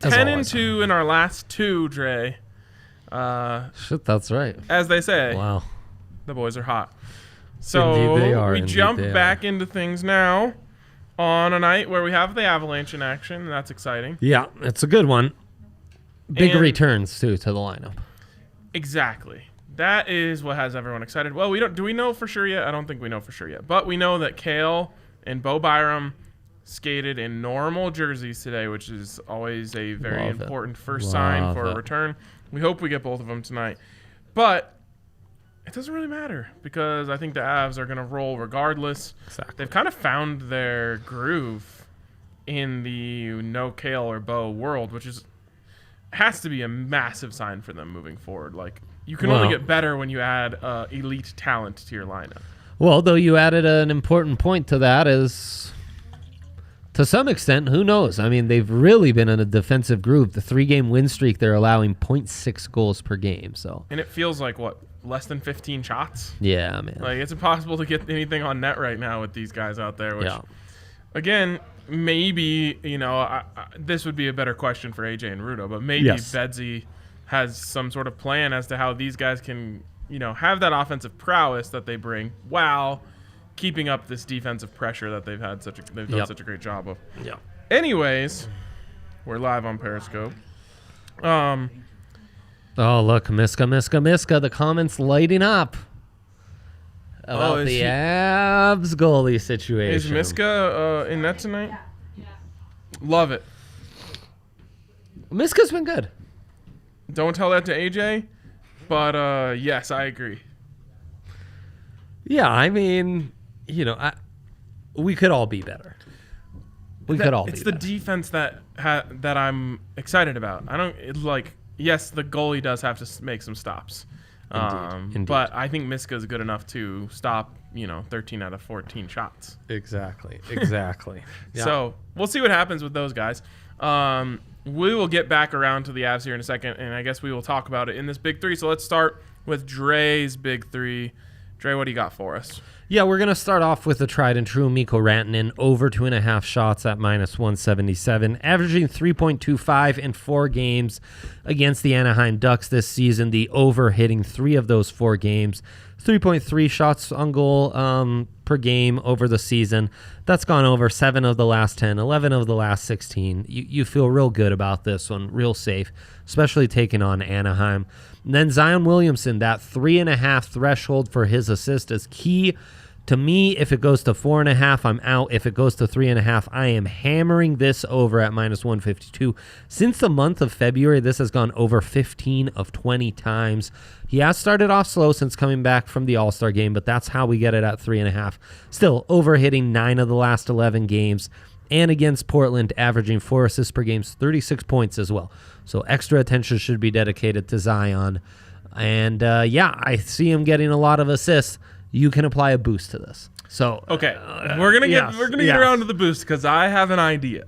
10-2 in our last 2, Dre. Shit, that's right. As they say. Wow. The boys are hot. So we jump back into things now on a night where we have the Avalanche in action. That's exciting. Yeah, it's a good one. Big returns, too, to the lineup. Exactly. That is what has everyone excited. Well, do we know for sure yet? I don't think we know for sure yet. But we know that Kale and Bo Byram skated in normal jerseys today, which is always a very important first sign for a return. We hope we get both of them tonight. But it doesn't really matter because I think the Avs are going to roll regardless. Exactly. They've kind of found their groove in the no Kale or Bo world, which has to be a massive sign for them moving forward. Like, you can only get better when you add elite talent to your lineup. Well, though you added an important point to that is, to some extent, who knows? I mean, they've really been in a defensive groove. The 3-game win streak, they're allowing 0.6 goals per game. And it feels like, less than 15 shots? Yeah, man. Like, it's impossible to get anything on net right now with these guys out there, which, again, maybe, this would be a better question for AJ and Rudo, but maybe Bedsy has some sort of plan as to how these guys can, have that offensive prowess that they bring while keeping up this defensive pressure that they've done such a great job of. Yeah. Anyways, we're live on Periscope. Oh, look, Miska. The comments lighting up about the Avs goalie situation. Is Miska in net tonight? Yeah. Love it. Miska's been good. Don't tell that to AJ, but yes, I agree. Yeah, I mean, we could all be better. It's the defense that I'm excited about. Yes, the goalie does have to make some stops. Indeed. But I think Miska's good enough to stop, 13 out of 14 shots. Exactly. Yeah. So we'll see what happens with those guys. We will get back around to the Avs here in a second, and I guess we will talk about it in this Big 3. So let's start with Dre's Big 3. Dre, what do you got for us? Yeah, we're going to start off with the tried and true Mikko Rantanen, over 2.5 shots at -177, averaging 3.25 in 4 games against the Anaheim Ducks this season. The over hitting 3 of those 4 games, 3.3 shots on goal per game over the season. That's gone over 7 of the last 10, 11 of the last 16. You feel real good about this one, real safe, especially taking on Anaheim. And then Zion Williamson, that 3.5 threshold for his assist is key. To me, if it goes to 4.5, I'm out. If it goes to 3.5, I am hammering this over at -152. Since the month of February, this has gone over 15 of 20 times. He has started off slow since coming back from the All-Star game, but that's how we get it at 3.5. Still, over hitting 9 of the last 11 games. And against Portland, averaging 4 assists per game, 36 points as well. So extra attention should be dedicated to Zion. And I see him getting a lot of assists. You can apply a boost to this. So okay, we're gonna get around to the boost because I have an idea.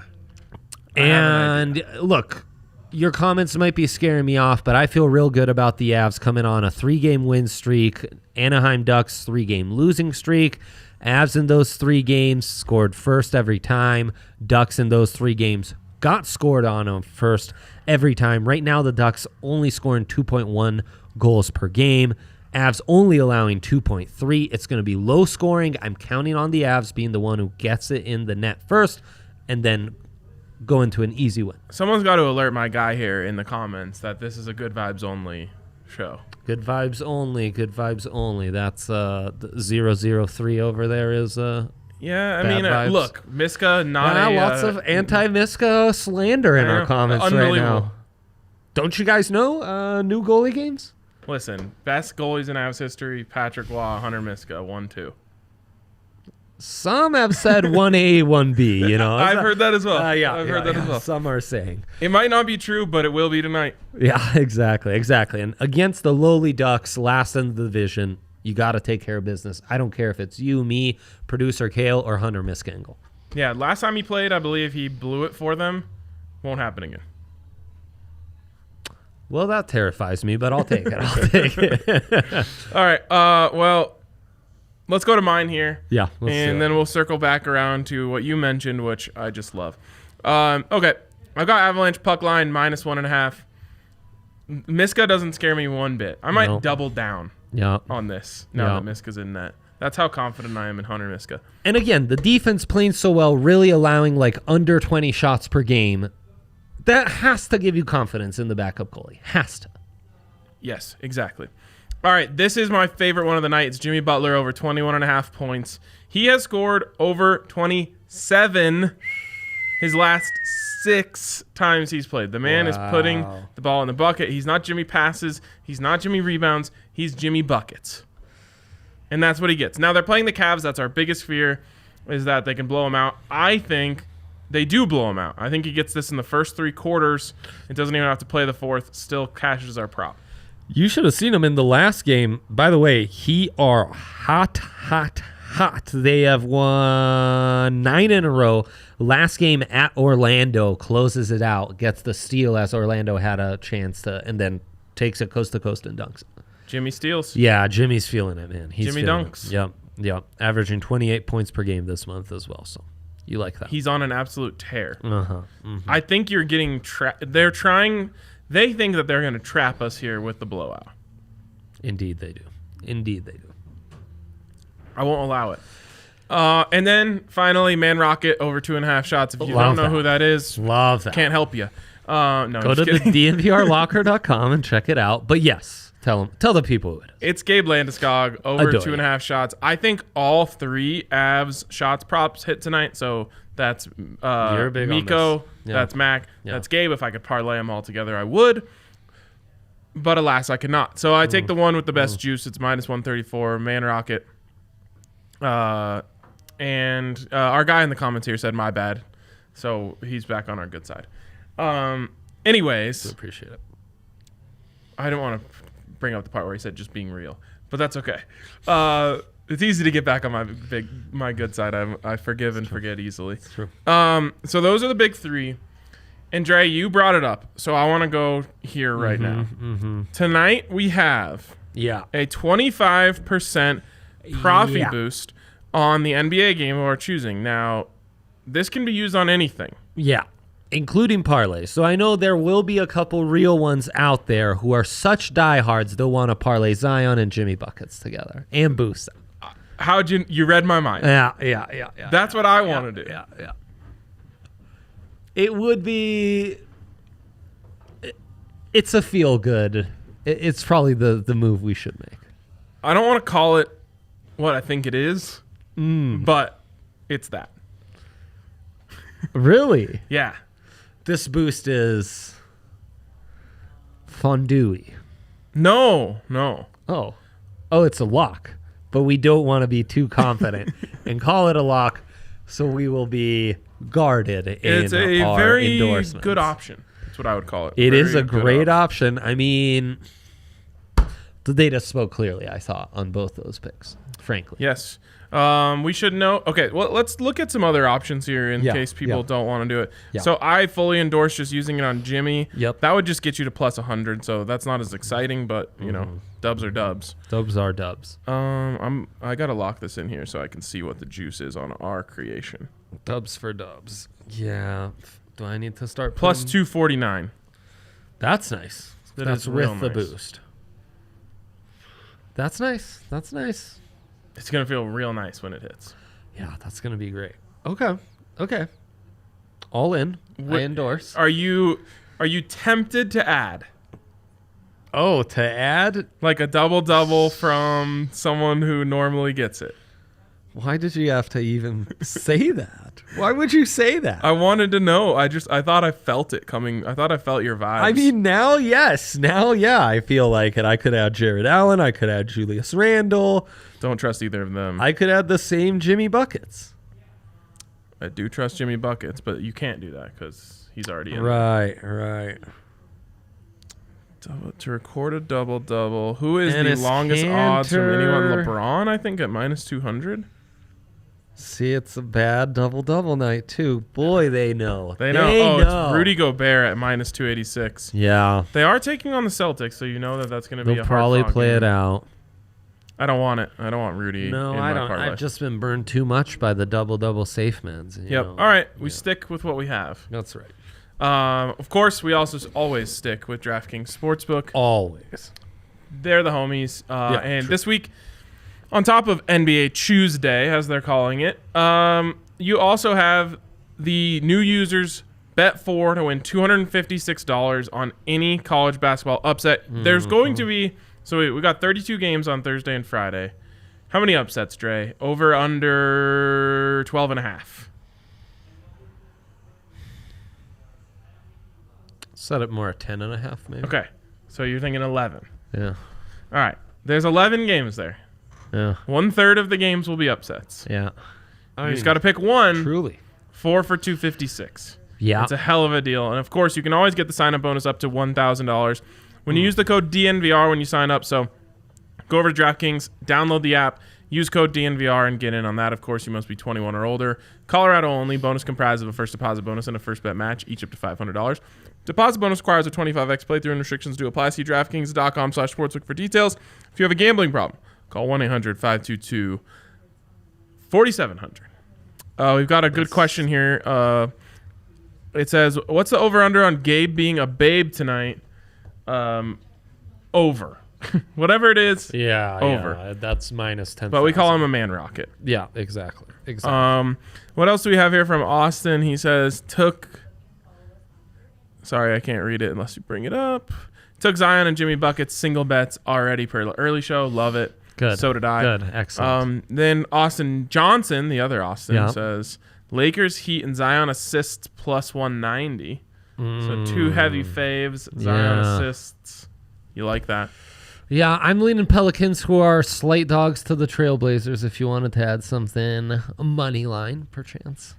Look, your comments might be scaring me off, but I feel real good about the Avs coming on a 3-game win streak. Anaheim Ducks 3-game losing streak. Avs in those 3 games scored first every time. Ducks in those 3 games got scored on them first every time. Right now, the Ducks only scoring 2.1 goals per game. Avs only allowing 2.3. It's going to be low scoring. I'm counting on the Avs being the one who gets it in the net first and then go into an easy win. Someone's got to alert my guy here in the comments that this is a good vibes only show. Good vibes only. Good vibes only. That's 003 over there is yeah, I mean, look, Miska, lots of anti-Miska slander in our comments right now. Don't you guys know new goalie games? Listen, best goalies in Avs history, Patrick Waugh, Hunter Miska, 1-2. Some have said 1A, 1B, I've heard that as well. I've heard that as well. Some are saying. It might not be true, but it will be tonight. Yeah, exactly. And against the lowly Ducks, last in the division, you got to take care of business. I don't care if it's you, me, producer Kale, or Hunter Miskengel. Yeah, last time he played, I believe he blew it for them. Won't happen again. Well, that terrifies me, but I'll take it. All right. Well, let's go to mine here. Yeah. And then we'll circle back around to what you mentioned, which I just love. Okay. I've got Avalanche puck line -1.5. Miska doesn't scare me one bit. I might double down on this now that Miska's in net. That's how confident I am in Hunter Miska. And again, the defense playing so well, really allowing like under 20 shots per game, that has to give you confidence in the backup goalie. Has to. Yes, exactly. All right, this is my favorite one of the night. It's Jimmy Butler over 21.5 points. He has scored over 27 his last 6 times he's played. The man is putting the ball in the bucket. He's not Jimmy passes. He's not Jimmy rebounds. He's Jimmy buckets. And that's what he gets. Now, they're playing the Cavs. That's our biggest fear, is that they can blow him out. I think they do blow him out. I think he gets this in the first 3 quarters. It doesn't even have to play the fourth. Still cashes our prop. You should have seen him in the last game. By the way, he are hot. They have won 9 in a row. Last game at Orlando closes it out, gets the steal as Orlando had a chance to, and then takes it coast to coast and dunks it. Jimmy steals. Yeah, Jimmy's feeling it, man. Jimmy dunks. Yep. Averaging 28 points per game this month as well. So you like that. He's on an absolute tear. Mm-hmm. I think you're getting they think that they're going to trap us here with the blowout. Indeed they do. I won't allow it. And then finally, Man Rocket over 2.5 shots. If you don't know who that is, love that. Can't help you. No, go to the DNVRlocker.com and check it out. But yes, tell the people who it is. It's Gabe Landeskog over 2.5 shots. I think all 3 Avs shots props hit tonight. So that's You're big Miko, on this. that's Mac, that's Gabe. If I could parlay them all together, I would. But alas, I cannot. So I take the one with the best juice. It's -134, Man Rocket. And our guy in the comments here said, my bad. So he's back on our good side. Anyways. I appreciate it. I don't want to bring up the part where he said just being real, but that's okay. It's easy to get back on my good side. I forgive and forget easily. It's true. So those are the big 3. And Dre, you brought it up, so I want to go here right now. Tonight we have a 25% profit boost on the NBA game of our choosing. Now, this can be used on anything. Yeah, including parlays. So I know there will be a couple real ones out there who are such diehards they'll want to parlay Zion and Jimmy buckets together and boost them. How'd you read my mind? Yeah. That's what I want to do. Yeah. It would be. It's a feel good. It's probably the move we should make. I don't want to call it what I think it is, but it's that. Really? Yeah. This boost is fondue-y. No. Oh, it's a lock. But we don't want to be too confident and call it a lock, so we will be guarded in it's a our very endorsements. good option. That's what I would call it. It is Very a great option. I mean, the data spoke clearly, I thought, on both those picks, frankly. Yes. We should know. Okay, well, let's look at some other options here in case people don't want to do it. Yeah. So I fully endorse just using it on Jimmy. Yep. That would just get you to plus 100, so that's not as exciting, but, you know, dubs are dubs. Dubs are dubs. I got to lock this in here so I can see what the juice is on our creation. Dubs for dubs. Yeah. Do I need to start Plus putting... 249. That's nice. That's with the boost. That's nice. It's going to feel real nice when it hits. Yeah, that's going to be great. Okay. All in. I endorse. Are you tempted to add? Oh, to add? Like a double-double from someone who normally gets it. Why did you have to even say that? Why would you say that? I wanted to know. I thought I felt it coming. I thought I felt your vibes. I mean, now, yes. Now, yeah, I feel like it. I could add Jared Allen. I could add Julius Randle. Don't trust either of them. I could add the same Jimmy buckets. I do trust Jimmy buckets, but you can't do that because he's already in. Right. To record a double-double. Who is Dennis the longest odds from anyone? Cantor. LeBron, I think, at minus 200. See, it's a bad double-double night, too. Boy, they know. They know. It's Rudy Gobert at minus 286. Yeah. They are taking on the Celtics, so you know that's going to be a They'll hard probably fought play game. it out. I don't want it. I don't want Rudy. No, in I my don't. parlay. I've just been burned too much by the double-double safe mans. Yep. All right. We stick with what we have. That's right. Of course, we also always stick with DraftKings Sportsbook. Always. They're the homies. And true. this week, on top of NBA Tuesday, as they're calling it, you also have the new users bet 4 to win $256 on any college basketball upset. There's going to be, so we got 32 games on Thursday and Friday. How many upsets, Dre? Over, under 12.5. Set it more at 10.5, maybe. Okay, so you're thinking 11. Yeah. All right, there's 11 games there. Yeah. 1/3 of the games will be upsets. Yeah. You just got to pick one. Truly. 4 for $256. Yeah. It's a hell of a deal. And of course, you can always get the sign-up bonus up to $1,000 when you use the code DNVR when you sign up. So go over to DraftKings, download the app, use code DNVR, and get in on that. Of course, you must be 21 or older. Colorado only. Bonus comprised of a first deposit bonus and a first bet match, each up to $500. Deposit bonus requires a 25x playthrough, and restrictions do apply. See DraftKings.com/sportsbook for details. If you have a gambling problem, call 1-800-522-4700. We've got a good question here. It says, what's the over-under on Gabe being a babe tonight? Over. Whatever it is, Yeah. over. Yeah, that's minus 10. But we call him a man rocket. Yeah, exactly. What else do we have here from Austin? He says, sorry, I can't read it unless you bring it up. Took Zion and Jimmy Buckets single bets already per early show. Love it. Good. So did I. Good. Excellent. Then Austin Johnson, the other Austin, Yeah. says Lakers, Heat, and Zion assists plus 190. So 2 heavy faves. Zion assists. You like that? Yeah, I'm leaning Pelicans, who are slight dogs to the Trailblazers, if you wanted to add something. A money line, perchance.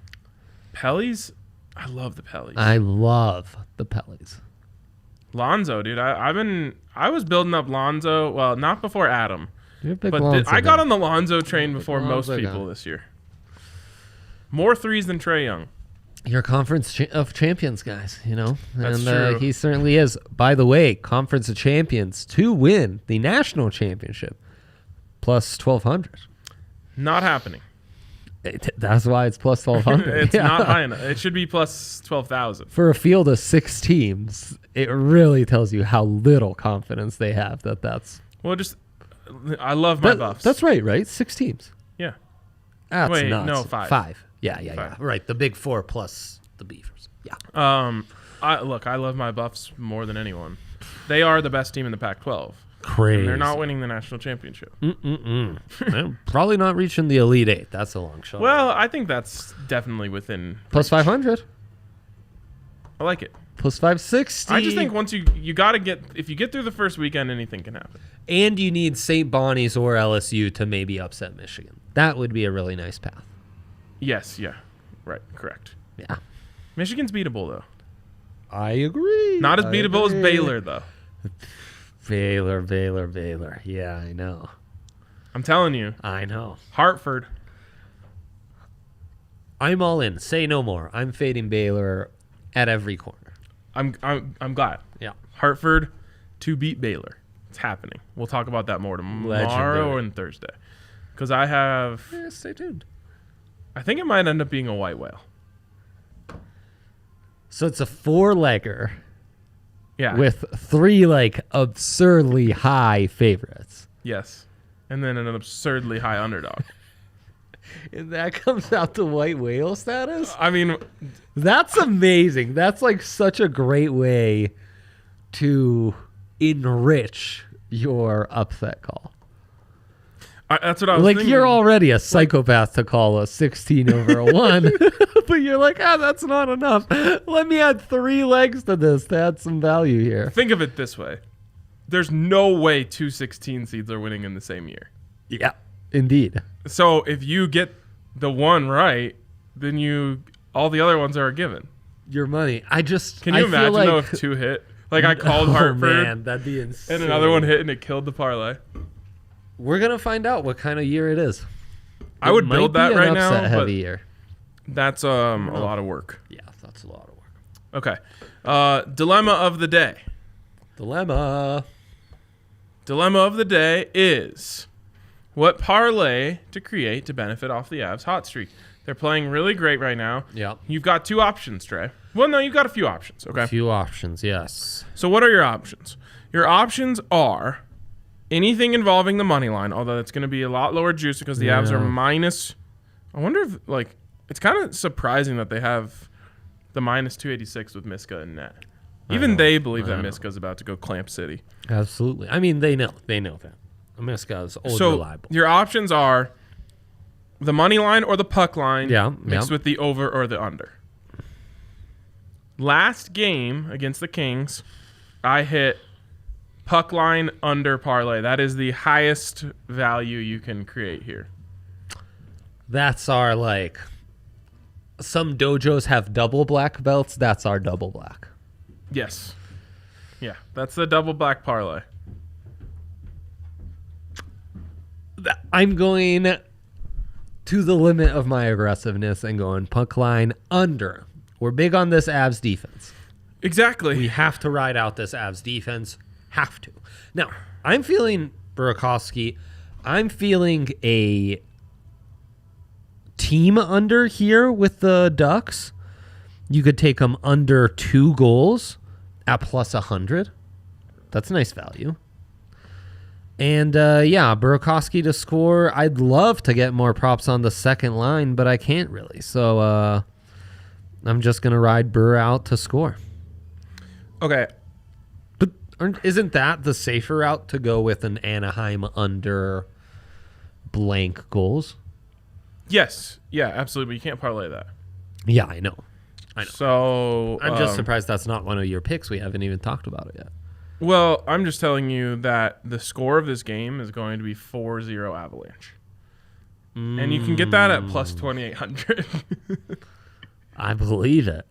Pellies? I love the Pellies. I love the Pellies. Lonzo, dude. I was building up Lonzo. Well, not before Adam. You're a big But Lonzo I got guy. on the Lonzo train before most Lonzo people guy. this year. More threes than Trae Young. You're Conference of Champions, guys, you know? That's and true. He certainly is. By the way, Conference of Champions to win the national championship, plus 1,200. Not happening. That's why it's plus 1,200. It's not high enough. It should be plus 12,000. For a field of 6 teams, it really tells you how little confidence they have that's... Well, I love my buffs. That's right? 6 teams. Yeah. That's Wait, nuts. no, 5. 5. Yeah. Five. Right, the big 4 plus the Beavers. Yeah. I love my buffs more than anyone. They are the best team in the Pac-12. Crazy. And they're not winning the national championship. They're probably not reaching the Elite 8. That's a long shot. Well, I think that's definitely within. Plus 500. I like it. Plus 560. I just think once you got to if you get through the first weekend, anything can happen. And you need St. Bonnie's or LSU to maybe upset Michigan. That would be a really nice path. Yes, yeah. Right, correct. Yeah. Michigan's beatable, though. I agree. Not as beatable as Baylor, though. Baylor. Yeah, I know. I'm telling you. I know. Hartford. I'm all in. Say no more. I'm fading Baylor at every corner. I'm glad. Yeah. Hartford to beat Baylor. It's happening. We'll talk about that more tomorrow Legendary. and Thursday. Because I have... Yeah, stay tuned. I think it might end up being a white whale. So it's a 4-legger Yeah. with 3 absurdly high favorites. Yes. And then an absurdly high underdog. And that comes out to white whale status? I mean... That's amazing. That's such a great way to enrich your upset call. That's what I was thinking. You're already a psychopath to call a 16 over a 1, but you're that's not enough. Let me add 3 legs to this to add some value here. Think of it this way. There's no way 2 16 seeds are winning in the same year. Yeah, indeed. So if you get the one right, then all the other ones are a given. Your money. Can you imagine though if 2 hit? I called Hartford, man, that'd be insane. and another one hit and it killed the parlay. We're gonna find out what kind of year it is. I would build that right now, upset but heavy year. that's a lot of work. Yeah, that's a lot of work. Okay. Dilemma of the day. Dilemma of the day is what parlay to create to benefit off the Avs hot streak. They're playing really great right now. Yeah. You've got two options, Trey. Well, no, you've got a few options, okay? A few options, yes. So what are your options? Your options are anything involving the money line, although it's going to be a lot lower juice because the Avs are minus. I wonder if, like, it's kind of surprising that they have the minus 286 with Miska and net. Even they believe that Miska is about to go clamp city. Absolutely. I mean, they know that. Miska is old reliable. Your options are the money line or the puck line mixed with the over or the under. Last game against the Kings, I hit puck line under parlay. That is the highest value you can create here. That's our, like, some dojos have double black belts. That's our double black. Yes. Yeah, that's the double black parlay. I'm going to the limit of my aggressiveness and going puck line under. We're big on this Avs defense. Exactly. We have to ride out this Avs defense. Have to. Now, I'm feeling Burakovsky. I'm feeling a team under here with the Ducks. You could take them under 2 goals at plus 100. That's a nice value. And, Burakovsky to score. I'd love to get more props on the second line, but I can't really. So I'm just going to ride Burr out to score. Okay. But isn't that the safer route to go with an Anaheim under blank goals? Yes. Yeah, absolutely. But you can't parlay that. Yeah, I know. So I'm just surprised that's not one of your picks. We haven't even talked about it yet. Well, I'm just telling you that the score of this game is going to be 4-0 Avalanche. And you can get that at plus 2,800. I believe it.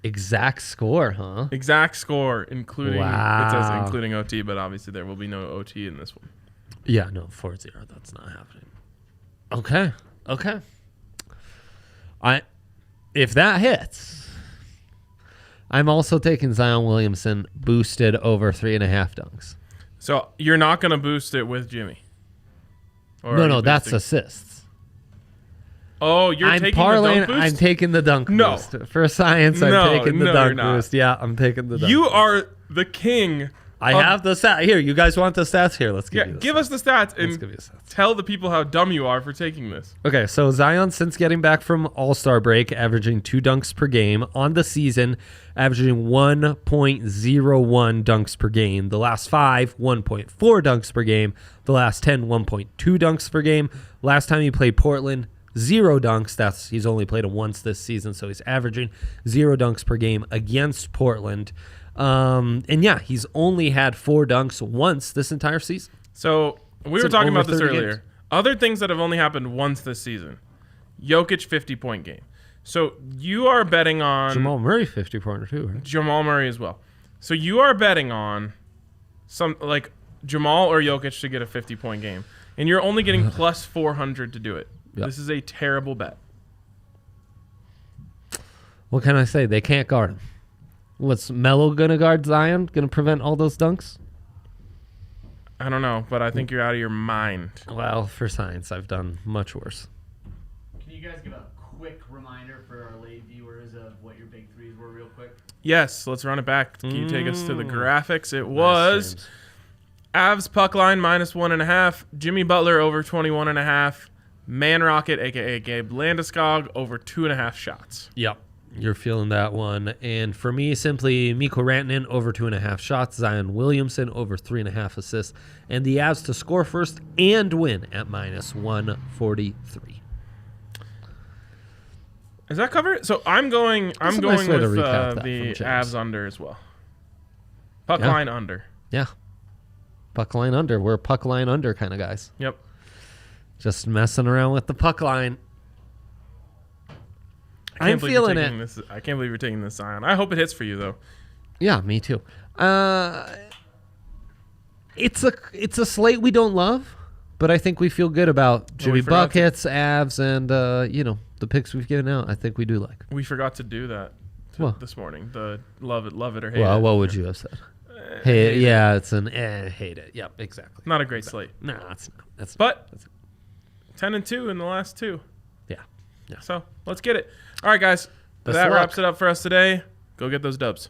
Exact score, huh? Exact score, including Wow. It says including OT, but obviously there will be no OT in this one. Yeah, no, 4-0. That's not happening. Okay. If that hits, I'm also taking Zion Williamson boosted over 3.5 dunks. So you're not going to boost it with Jimmy? No, that's assists. Oh, you're taking the dunk boost? I'm taking the dunk boost. For science, I'm taking the dunk boost. Yeah, I'm taking the dunk You boost. are the king. I have the stat. Here, you guys want the stats? Here, let's give you the give stats. us the stats and tell the people how dumb you are for taking this. Okay, so Zion, since getting back from All-Star break, averaging 2 dunks per game. On the season, averaging 1.01 dunks per game. The last 5, 1.4 dunks per game. The last 10, 1.2 dunks per game. Last time he played Portland, 0 dunks. He's only played it once this season, so he's averaging 0 dunks per game against Portland. He's only had 4 dunks once this entire season. So we were talking about this earlier. Games. Other things that have only happened once this season. Jokic 50-point game. So you are betting on Jamal Murray 50-pointer too, right? Jamal Murray as well. So you are betting on some like Jamal or Jokic to get a 50-point game, and you're only getting plus 400 to do it. Yep. This is a terrible bet. What can I say? They can't guard him. What's Melo gonna guard Zion? Gonna prevent all those dunks? I don't know, but I think you're out of your mind. Well, for science, I've done much worse. Can you guys give a quick reminder for our late viewers of what your big threes were real quick? Yes, let's run it back. Can you take us to the graphics? It was Avs puck line minus 1.5, Jimmy Butler over 21.5, Man Rocket, a.k.a. Gabe Landeskog, over 2.5 shots. Yep. You're feeling that one. And for me, simply Mikko Rantanen over 2.5 shots, Zion Williamson over 3.5 assists, and the Avs to score first and win at minus 143. Is that covered? So I'm going with the Avs under as well. Puck line under. Yeah. Puck line under. We're puck line under kind of guys. Yep. Just messing around with the puck line. I'm feeling it. I can't believe you're taking this, Zion. I hope it hits for you, though. Yeah, me too. It's a slate we don't love, but I think we feel good about Jimmy Buckets, Avs, and the picks we've given out. I think we do like. We forgot to do that this morning. The love it or hate it. Well, what would you have said? Hate it. Yeah, it's an hate it. Yep, exactly. Not a great slate. No, it's not. But 10-2 in the last 2. Yeah. Yeah. So let's get it. All right, guys. Best That of luck. wraps it up for us today. Go get those dubs.